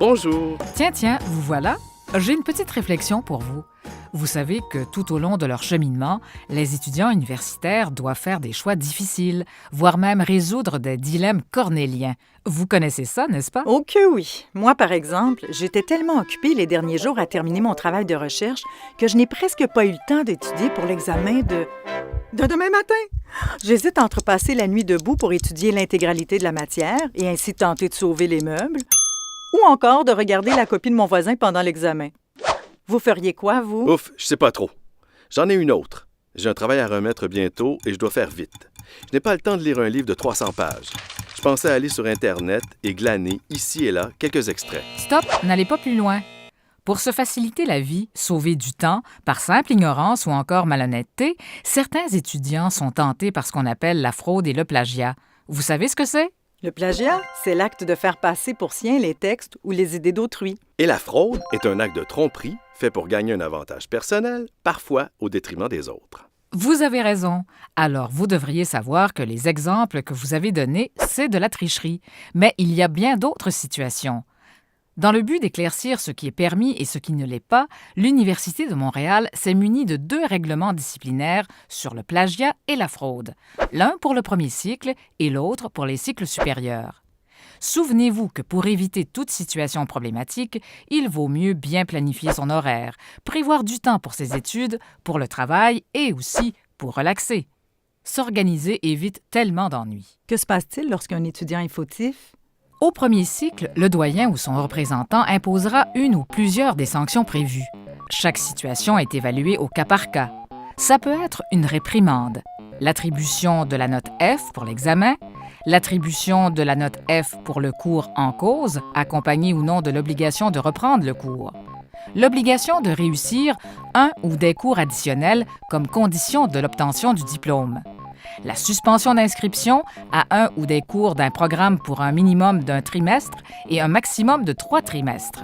Bonjour. Tiens, vous voilà. J'ai une petite réflexion pour vous. Vous savez que tout au long de leur cheminement, les étudiants universitaires doivent faire des choix difficiles, voire même résoudre des dilemmes cornéliens. Vous connaissez ça, n'est-ce pas? Oh que oui! Moi, par exemple, j'étais tellement occupée les derniers jours à terminer mon travail de recherche que je n'ai presque pas eu le temps d'étudier pour l'examen de demain matin. J'hésite entre passer la nuit debout pour étudier l'intégralité de la matière et ainsi tenter de sauver les meubles, ou encore de regarder la copie de mon voisin pendant l'examen. Vous feriez quoi, vous? Ouf, je sais pas trop. J'en ai une autre. J'ai un travail à remettre bientôt et je dois faire vite. Je n'ai pas le temps de lire un livre de 300 pages. Je pensais aller sur Internet et glaner, ici et là, quelques extraits. Stop, n'allez pas plus loin. Pour se faciliter la vie, sauver du temps, par simple ignorance ou encore malhonnêteté, certains étudiants sont tentés par ce qu'on appelle la fraude et le plagiat. Vous savez ce que c'est? Le plagiat, c'est l'acte de faire passer pour sien les textes ou les idées d'autrui. Et la fraude est un acte de tromperie fait pour gagner un avantage personnel, parfois au détriment des autres. Vous avez raison. Alors, vous devriez savoir que les exemples que vous avez donnés, c'est de la tricherie. Mais il y a bien d'autres situations. Dans le but d'éclaircir ce qui est permis et ce qui ne l'est pas, l'Université de Montréal s'est munie de 2 règlements disciplinaires sur le plagiat et la fraude, l'un pour le premier cycle et l'autre pour les cycles supérieurs. Souvenez-vous que pour éviter toute situation problématique, il vaut mieux bien planifier son horaire, prévoir du temps pour ses études, pour le travail et aussi pour relaxer. S'organiser évite tellement d'ennuis. Que se passe-t-il lorsqu'un étudiant est fautif? Au premier cycle, le doyen ou son représentant imposera une ou plusieurs des sanctions prévues. Chaque situation est évaluée au cas par cas. Ça peut être une réprimande, l'attribution de la note F pour l'examen, l'attribution de la note F pour le cours en cause, accompagné ou non de l'obligation de reprendre le cours, l'obligation de réussir un ou des cours additionnels comme condition de l'obtention du diplôme, la suspension d'inscription à un ou des cours d'un programme pour un minimum d'un trimestre et un maximum de 3 trimestres,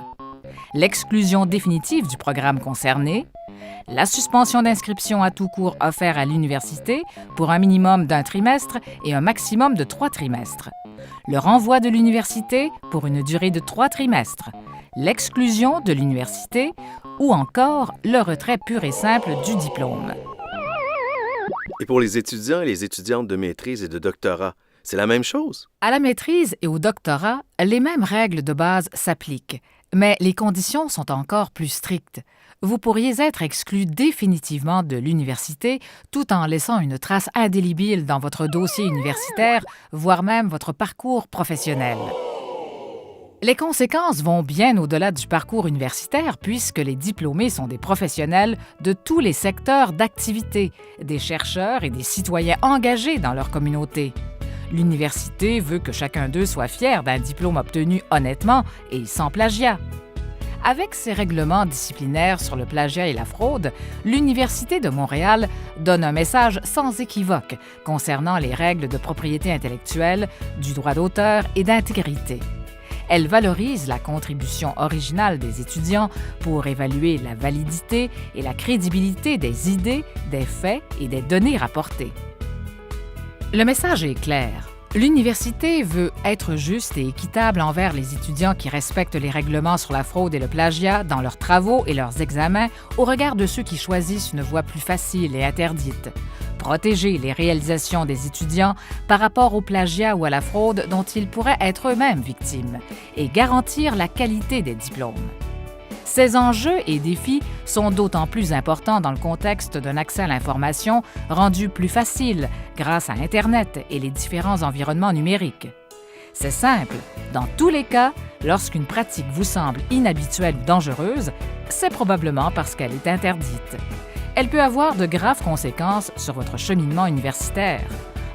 l'exclusion définitive du programme concerné, la suspension d'inscription à tout cours offert à l'université pour un minimum d'un trimestre et un maximum de 3 trimestres, le renvoi de l'université pour une durée de 3 trimestres, l'exclusion de l'université ou encore le retrait pur et simple du diplôme. Et pour les étudiants et les étudiantes de maîtrise et de doctorat, c'est la même chose? À la maîtrise et au doctorat, les mêmes règles de base s'appliquent, mais les conditions sont encore plus strictes. Vous pourriez être exclu définitivement de l'université tout en laissant une trace indélébile dans votre dossier universitaire, voire même votre parcours professionnel. Les conséquences vont bien au-delà du parcours universitaire puisque les diplômés sont des professionnels de tous les secteurs d'activité, des chercheurs et des citoyens engagés dans leur communauté. L'université veut que chacun d'eux soit fier d'un diplôme obtenu honnêtement et sans plagiat. Avec ses règlements disciplinaires sur le plagiat et la fraude, l'Université de Montréal donne un message sans équivoque concernant les règles de propriété intellectuelle, du droit d'auteur et d'intégrité. Elle valorise la contribution originale des étudiants pour évaluer la validité et la crédibilité des idées, des faits et des données rapportées. Le message est clair. L'université veut être juste et équitable envers les étudiants qui respectent les règlements sur la fraude et le plagiat dans leurs travaux et leurs examens au regard de ceux qui choisissent une voie plus facile et interdite. Protéger les réalisations des étudiants par rapport au plagiat ou à la fraude dont ils pourraient être eux-mêmes victimes et garantir la qualité des diplômes. Ces enjeux et défis sont d'autant plus importants dans le contexte d'un accès à l'information rendu plus facile grâce à Internet et les différents environnements numériques. C'est simple, dans tous les cas, lorsqu'une pratique vous semble inhabituelle ou dangereuse, c'est probablement parce qu'elle est interdite. Elle peut avoir de graves conséquences sur votre cheminement universitaire.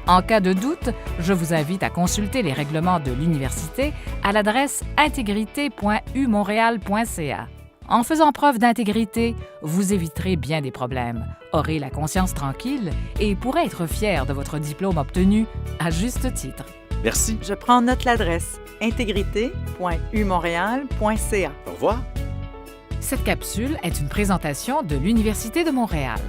En cas de doute, je vous invite à consulter les règlements de l'université à l'adresse intégrité.umontréal.ca. En faisant preuve d'intégrité, vous éviterez bien des problèmes, aurez la conscience tranquille et pourrez être fier de votre diplôme obtenu à juste titre. Merci. Je prends en note l'adresse intégrité.umontréal.ca. Au revoir. Cette capsule est une présentation de l'Université de Montréal.